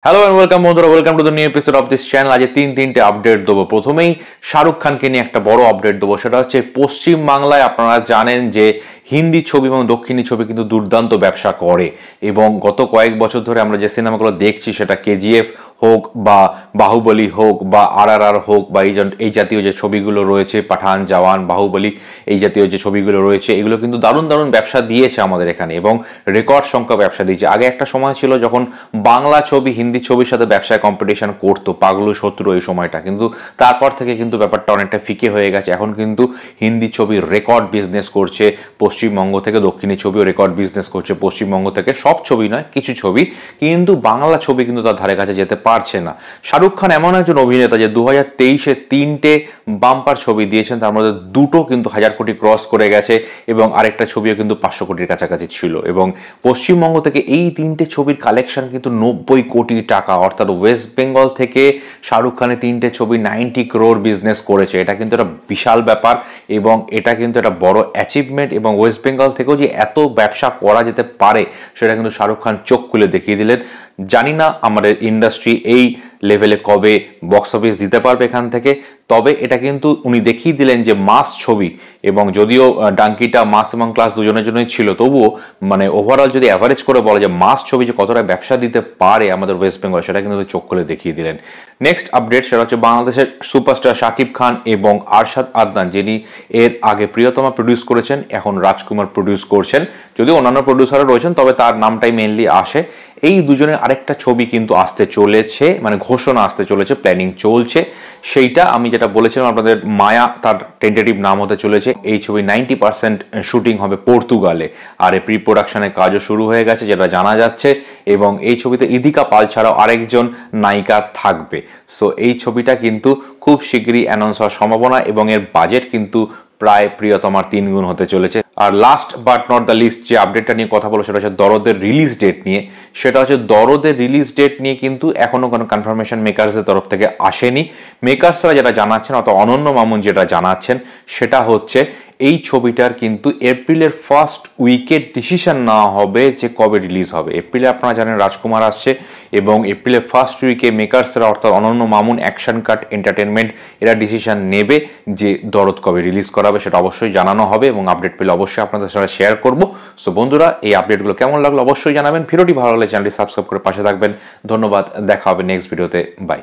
Hello and welcome বন্ধুরা, welcome to the new episode of this channel. আজ তিনটে update দেবো। প্রথমেই শাহরুখ খানকে নিয়ে একটা বড় আপডেট দেবো, সেটা হচ্ছে পশ্চিম বাংলায় আপনারা জানেন যে হিন্দি ছবি এবং দক্ষিণী ছবি কিন্তু দুর্দান্ত ব্যবসা করে, এবং গত কয়েক বছর ধরে আমরা যে সিনেমাগুলো দেখছি, সেটা কেজিএফ হোক বা বাহুবলী হোক বা RRR হোক বা এই জাতীয় যে ছবিগুলো রয়েছে, পাঠান, জওয়ান, বাহুবলী, এই জাতীয় যে ছবিগুলো রয়েছে, এগুলো কিন্তু দারুণ দারুণ ব্যবসা দিয়েছে আমাদের এখানে, এবং রেকর্ড সংখ্যা ব্যবসা দিয়েছে। আগে একটা সময় ছিল যখন বাংলা ছবি হিন্দি ছবির সাথে ব্যবসায় কম্পিটিশন করতো, পাগলু শত্রু এই সময়টা, কিন্তু তারপর থেকে কিন্তু ব্যাপারটা অনেকটা ফিকে হয়ে গেছে। এখন কিন্তু হিন্দি ছবি রেকর্ড বিজনেস করছে পশ্চিমবঙ্গ থেকে, দক্ষিণী ছবিও রেকর্ড বিজনেস করছে পশ্চিমবঙ্গ থেকে। সব ছবি নয়, কিছু ছবি, কিন্তু বাংলা ছবি কিন্তু তার ধারে কাছে যেতে পারছে না। শাহরুখ খান এমন একজন অভিনেতা যে 2023-এ 3টে বাম্পার ছবি দিয়েছেন, তার মধ্যে দুটো কিন্তু 1000 কোটি ক্রস করে গেছে, এবং আরেকটা ছবিও কিন্তু 500 কোটির কাছাকাছি ছিল। এবং পশ্চিমবঙ্গ থেকে এই 3টে ছবির কালেকশন কিন্তু 90 কোটি টাকা, অর্থাৎ ওয়েস্ট বেঙ্গল থেকে শাহরুখ খানের 3টে ছবি 90 ক্রোর বিজনেস করেছে। এটা কিন্তু একটা বিশাল ব্যাপার, এবং এটা কিন্তু একটা বড় অ্যাচিভমেন্ট। এবং ওয়েস্ট বেঙ্গল থেকেও যে এত ব্যবসা করা যেতে পারে, সেটা কিন্তু শাহরুখ খান চোখ খুলে দেখিয়ে দিলেন। জানি না আমাদের ইন্ডাস্ট্রি এই লেভেলে কবে বক্স অফিস দিতে পারবে এখান থেকে, তবে এটা কিন্তু উনি দেখিয়ে দিলেন যে মাস ছবি, এবং যদিও ডাঙ্কিটা মাস এবং ক্লাস দুজনের জন্যই ছিল, তবুও মানে ওভারঅল যদি অ্যাভারেজ করে বলা যে মাস ছবি যে কতটা ব্যবসা দিতে পারে আমাদের ওয়েস্ট বেঙ্গল, সেটা কিন্তু চোখ খুলে দেখিয়ে দিলেন। নেক্সট আপডেট, সেটা হচ্ছে বাংলাদেশের সুপারস্টার শাকিব খান এবং আরশাদ আদনান, যিনি এর আগে প্রিয়তমা প্রডিউস করেছেন, এখন রাজকুমার প্রডিউস করছেন। যদিও অন্যান্য প্রডিউসারও রয়েছেন, তবে তার নামটাই মেনলি আসে। এই দুজনের আরেকটা ছবি কিন্তু আসতে চলেছে, মানে ঘোষণা আসতে চলেছে, প্ল্যানিং চলছে। সেইটা আমি যেটা বলেছিলাম আপনাদের, মায়া তার টেন্টেটিভ নাম হতে চলেছে। এই ছবি 90% শুটিং হবে পর্তুগালে, আর এই প্রি প্রোডাকশনের কাজও শুরু হয়ে গেছে যেটা জানা যাচ্ছে। এবং এই ছবিতে ইদিকা পাল ছাড়াও আরেকজন নায়িকা থাকবে। সো এই ছবিটা কিন্তু খুব শীঘ্রই অ্যানাউন্স হওয়ার সম্ভাবনা, এবং এর বাজেট কিন্তু প্রায় প্রিয়তমার 3 গুণ হতে চলেছে। আর last but not the least যে আপডেটটা নিয়ে কথা বলো, সেটা হচ্ছে দরদের রিলিজ ডেট নিয়ে। সেটা হচ্ছে দরদের রিলিজ ডেট নিয়ে কিন্তু এখনো কোনো কনফার্মেশন মেকার্সের তরফ থেকে আসেনি। মেকার্সরা যেটা জানাচ্ছেন, অত অনন্য মামুন যেটা জানাচ্ছেন, সেটা হচ্ছে এই ছবিটার কিন্তু এপ্রিলের ফার্স্ট উইকে ডিসিশন নেওয়া হবে যে কবে রিলিজ হবে। এপ্রিলে আপনারা জানেন রাজকুমার আসছে, এবং এপ্রিলের ফার্স্ট উইকে মেকার্সরা, অর্থাৎ অনন্য মামুন, অ্যাকশন কাট এন্টারটেনমেন্ট, এরা ডিসিশন নেবে যে দরদ কবে রিলিজ করা হবে। সেটা অবশ্যই জানানো হবে, এবং আপডেট পেলে অবশ্যই আপনাদের সাথে শেয়ার করবো। সো বন্ধুরা, এই আপডেটগুলো কেমন লাগলো অবশ্যই জানাবেন। ভিডিওটি ভালো লাগলে চ্যানেলটি সাবস্ক্রাইব করে পাশে থাকবেন। ধন্যবাদ, দেখা হবে নেক্সট ভিডিওতে। বাই।